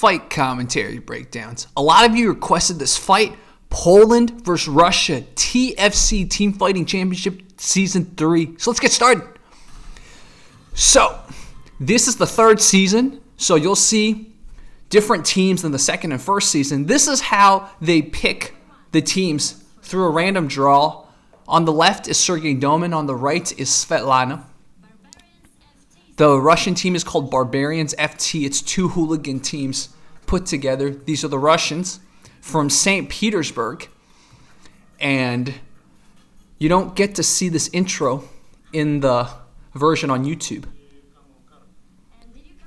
fight commentary breakdowns. A lot of you requested this fight. Poland versus Russia, TFC, Team Fighting Championship Season 3. So let's get started. So, this is the third season. So you'll see different teams than the second and first season. This is how they pick the teams through a random draw. On the left is Sergey Domin. On the right is Svetlana. The Russian team is called Barbarians FT. It's two hooligan teams put together. These are the Russians from St. Petersburg. And you don't get to see this intro in the version on YouTube.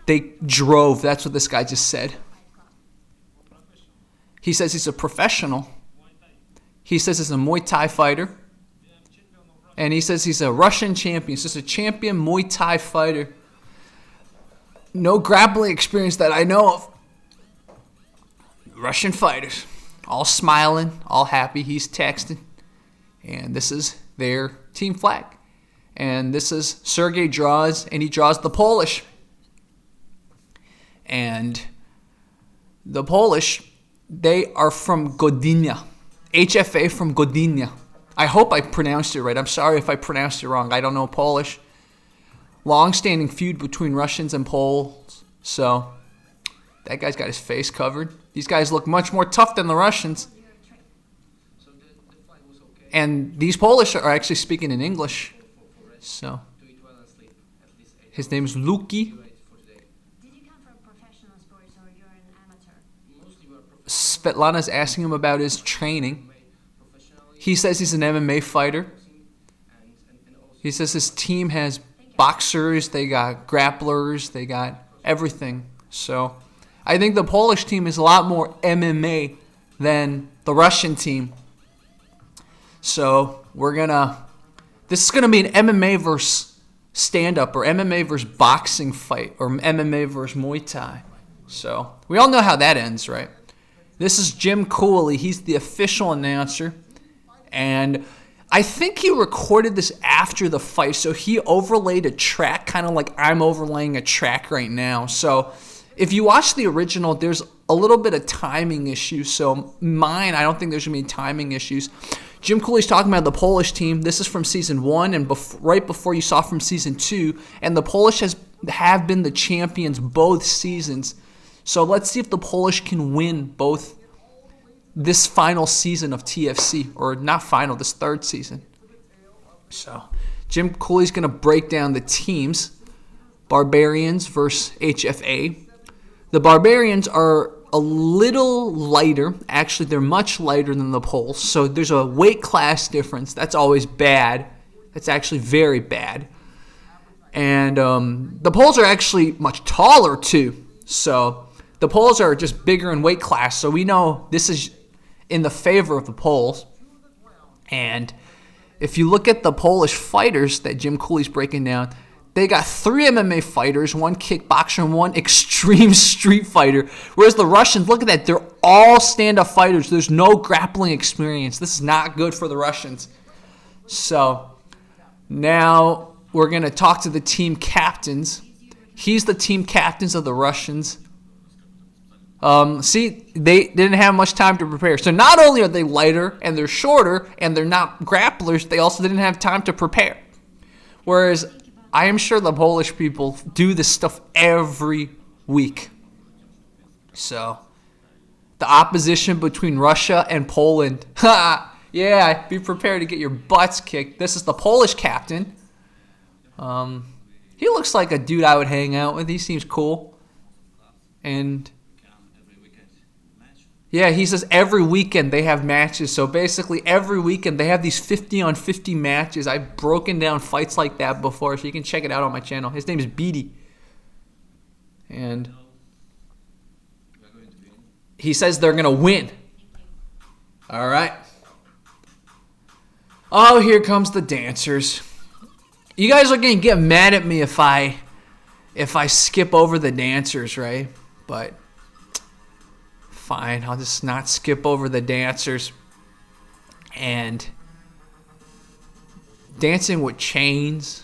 They drove. That's what this guy just said. He says he's a professional. He says he's a Muay Thai fighter. And he says he's a Russian champion. He's just a champion Muay Thai fighter. No grappling experience that I know of. Russian fighters. All smiling, all happy. He's texting. And this is their team flag. And this is Sergey draws, and he draws the Polish. And the Polish, they are from Gdynia. HFA from Gdynia. I hope I pronounced it right. I'm sorry if I pronounced it wrong. I don't know Polish. Long-standing feud between Russians and Poles. So, that guy's got his face covered. These guys look much more tough than the Russians. And these Polish are actually speaking in English. So, his name is Luki. Svetlana's asking him about his training. He says he's an MMA fighter. He says his team has boxers, they got grapplers, they got everything. So I think the Polish team is a lot more MMA than the Russian team. So this is gonna be an MMA versus stand-up or MMA versus boxing fight or MMA versus Muay Thai. So we all know how that ends, right? This is Jim Cooley. He's the official announcer. And I think he recorded this after the fight. So he overlaid a track, kind of like I'm overlaying a track right now. So if you watch the original, there's a little bit of timing issues. So mine, I don't think there's going to be timing issues. Jim Cooley's talking about the Polish team. This is from Season 1 and right before you saw from Season 2. And the Polish have been the champions both seasons. So let's see if the Polish can win both this final season of TFC, or not final, this third season. So Jim Cooley's going to break down the teams. Barbarians versus HFA. The Barbarians are a little lighter. Actually, they're much lighter than the Poles. So there's a weight class difference. That's always bad. That's actually very bad. And the Poles are actually much taller too. So the Poles are just bigger in weight class. So we know this is in the favor of the Poles. And if you look at the Polish fighters that Jim Cooley's breaking down, they got 3 MMA fighters, 1 kickboxer, and 1 extreme street fighter. Whereas the Russians, look at that, they're all stand-up fighters. There's no grappling experience. This is not good for the Russians. So now we're going to talk to the team captains. He's the team captains of the Russians. See, they didn't have much time to prepare. So not only are they lighter and they're shorter and they're not grapplers, they also didn't have time to prepare. Whereas I am sure the Polish people do this stuff every week. So the opposition between Russia and Poland. Yeah, be prepared to get your butts kicked. This is the Polish captain. He looks like a dude I would hang out with. He seems cool. And yeah, he says every weekend they have matches. So basically every weekend they have these 50-on-50 matches. I've broken down fights like that before, so you can check it out on my channel. His name is Beatty. And he says they're going to win. All right. Oh, here comes the dancers. You guys are going to get mad at me if I skip over the dancers, right? But fine, I'll just not skip over the dancers. And dancing with chains.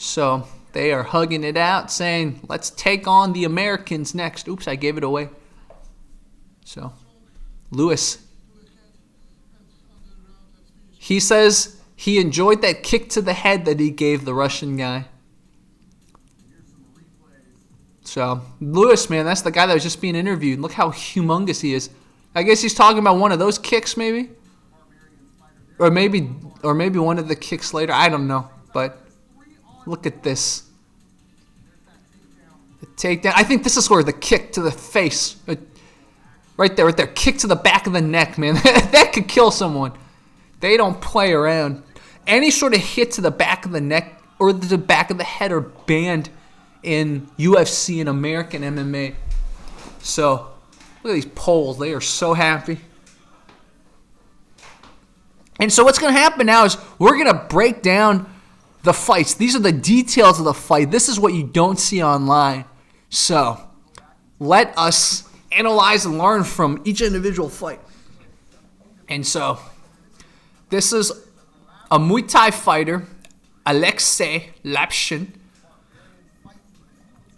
So they are hugging it out, saying, let's take on the Americans next. Oops, I gave it away. So, Lewis. He says he enjoyed that kick to the head that he gave the Russian guy. So, Lewis, man, that's the guy that was just being interviewed. Look how humongous he is. I guess he's talking about one of those kicks, maybe? Or maybe one of the kicks later. I don't know. But look at this. The takedown. I think this is where the kick to the face. Right there. Kick to the back of the neck, man. That could kill someone. They don't play around. Any sort of hit to the back of the neck or the back of the head are banned in UFC and American MMA. So, look at these Poles. They are so happy. And so what's going to happen now is we're going to break down the fights. These are the details of the fight. This is what you don't see online. So, let us analyze and learn from each individual fight. And so, this is a Muay Thai fighter, Aleksej Lapshin.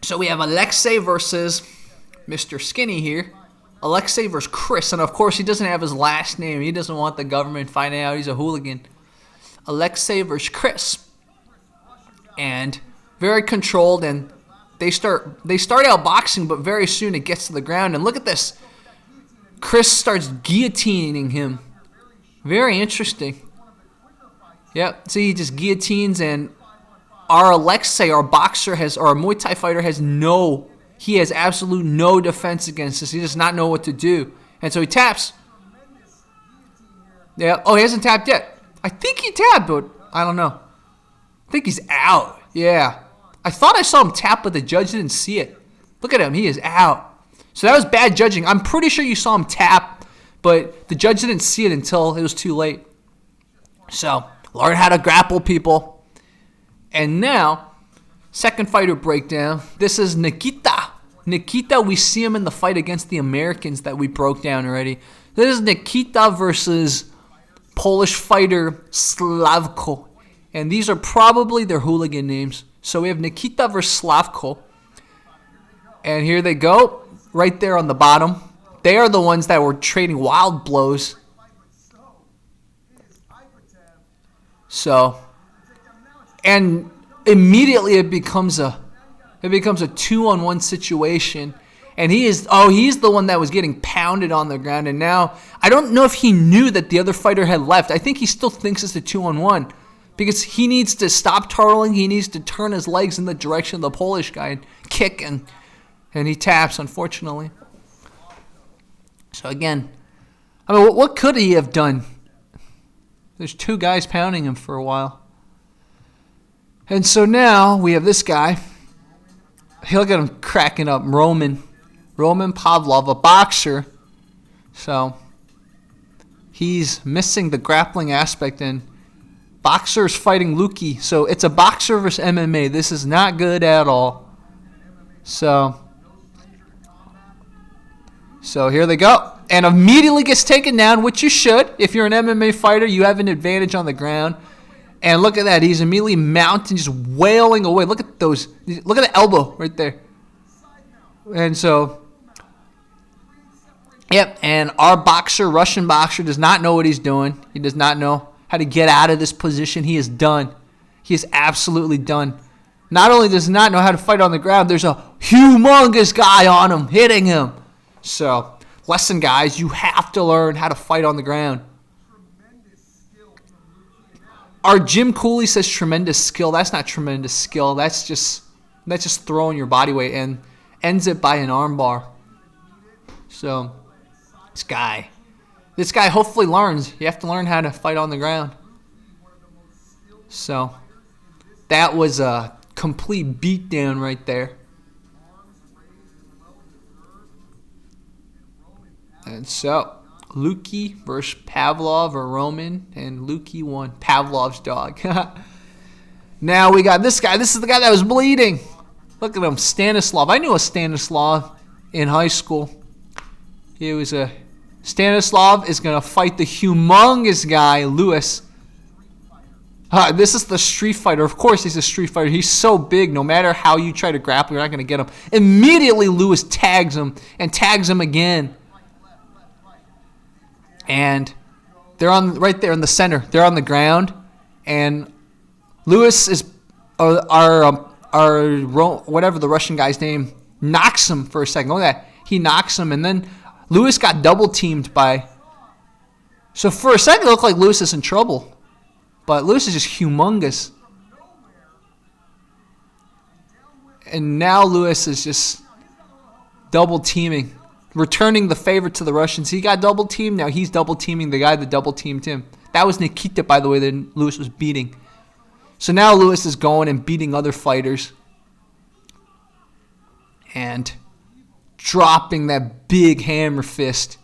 So we have Aleksej versus Mr. Skinny here. Aleksej versus Kris. And of course, he doesn't have his last name. He doesn't want the government finding out he's a hooligan. Aleksej versus Kris. And very controlled. And they start out boxing, but very soon it gets to the ground. And look at this. Kris starts guillotining him. Very interesting. Yep. See, he just guillotines, and our Aleksej, our boxer, our Muay Thai fighter he has absolute no defense against this. He does not know what to do. And so he taps. Yeah. Oh, he hasn't tapped yet. I think he tapped, but I don't know. I think he's out. Yeah. I thought I saw him tap, but the judge didn't see it. Look at him. He is out. So that was bad judging. I'm pretty sure you saw him tap, but the judge didn't see it until it was too late. So, learn how to grapple, people. And now, second fighter breakdown. This is Nikita. Nikita, we see him in the fight against the Americans that we broke down already. This is Nikita versus Polish fighter Slavko. And these are probably their hooligan names. So we have Nikita versus Slavko. And here they go. Right there on the bottom. They are the ones that were trading wild blows. So, and immediately it becomes a 2-on-1 situation. And he's the one that was getting pounded on the ground. And now, I don't know if he knew that the other fighter had left. I think he still thinks it's a 2-on-1. Because he needs to stop turtling. He needs to turn his legs in the direction of the Polish guy and kick. And he taps, unfortunately. So again, I mean, what could he have done? There's two guys pounding him for a while. And so now we have this guy. Look at him cracking up. Roman Pavlov, a boxer. So he's missing the grappling aspect, and boxer's fighting Luki. So it's a boxer versus MMA. This is not good at all. So here they go. And immediately gets taken down, which you should. If you're an MMA fighter, you have an advantage on the ground. And look at that. He's immediately mounting, just wailing away. Look at those. Look at the elbow right there. And so, yep. And our boxer, Russian boxer, does not know what he's doing. He does not know how to get out of this position. He is done. He is absolutely done. Not only does he not know how to fight on the ground, there's a humongous guy on him, hitting him. So, lesson, guys, you have to learn how to fight on the ground. Our Jim Cooley says tremendous skill. That's not tremendous skill. That's just throwing your body weight and ends it by an armbar. So, this guy hopefully learns. You have to learn how to fight on the ground. So, that was a complete beatdown right there. And so, Luki versus Pavlov or Roman, and Luki won. Pavlov's dog. Now we got this guy. This is the guy that was bleeding. Look at him, Stanislav. I knew a Stanislav in high school. Stanislav is going to fight the humongous guy, Lewis. This is the Street Fighter. Of course he's a Street Fighter. He's so big, no matter how you try to grapple, you're not going to get him. Immediately, Lewis tags him and tags him again. And they're right there in the center. They're on the ground. And Lewis is, whatever the Russian guy's name, knocks him for a second. Look at that. He knocks him, and then Lewis got double-teamed by... So for a second, it looked like Lewis is in trouble. But Lewis is just humongous. And now Lewis is just double-teaming, returning the favor to the Russians. He got double-teamed. Now he's double-teaming the guy that double-teamed him. That was Nikita, by the way, that Lewis was beating. So now Lewis is going and beating other fighters. And dropping that big hammer fist.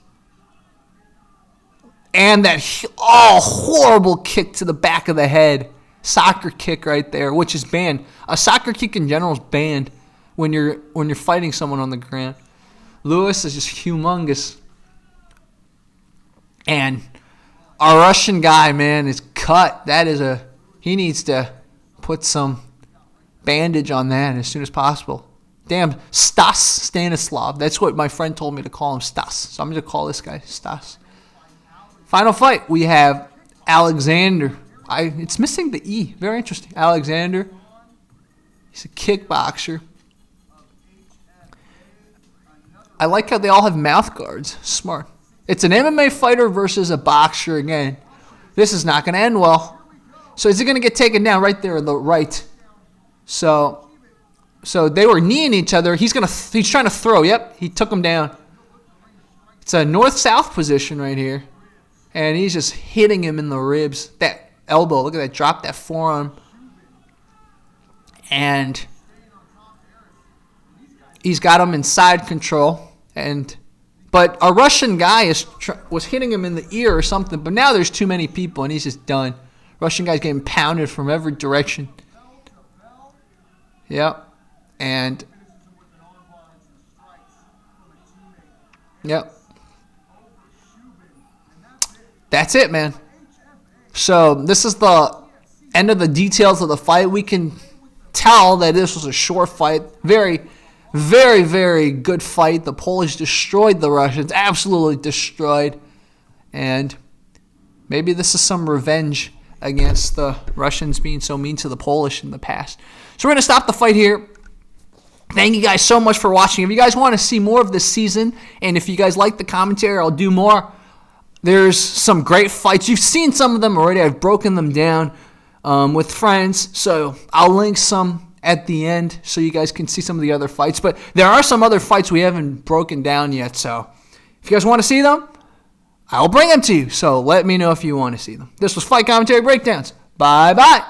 And that horrible kick to the back of the head. Soccer kick right there, which is banned. A soccer kick in general is banned when you're fighting someone on the ground. Lewis is just humongous. And our Russian guy, man, is cut. He needs to put some bandage on that as soon as possible. Damn, Stanislav. That's what my friend told me to call him, Stas. So I'm going to call this guy Stas. Final fight, we have Alexandr. It's missing the E. Very interesting. Alexandr. He's a kickboxer. I like how they all have mouth guards. Smart. It's an MMA fighter versus a boxer again. This is not going to end well. So is he going to get taken down right there on the right? So they were kneeing each other. He's trying to throw. Yep, he took him down. It's a north-south position right here. And he's just hitting him in the ribs. That elbow, look at that, drop that forearm. And he's got him in side control. But a Russian guy was hitting him in the ear or something. But now there's too many people, and he's just done. Russian guy's getting pounded from every direction. Yep. And... Yep. That's it, man. So this is the end of the details of the fight. We can tell that this was a short fight. Very, very, very good fight. The Polish destroyed the Russians. Absolutely destroyed. And maybe this is some revenge against the Russians being so mean to the Polish in the past. So we're going to stop the fight here. Thank you guys so much for watching. If you guys want to see more of this season, and if you guys like the commentary, I'll do more. There's some great fights. You've seen some of them already. I've broken them down with friends. So I'll link some at the end so you guys can see some of the other fights. But there are some other fights we haven't broken down yet. So if you guys want to see them, I'll bring them to you. So let me know if you want to see them. This was Fight Commentary Breakdowns. Bye-bye.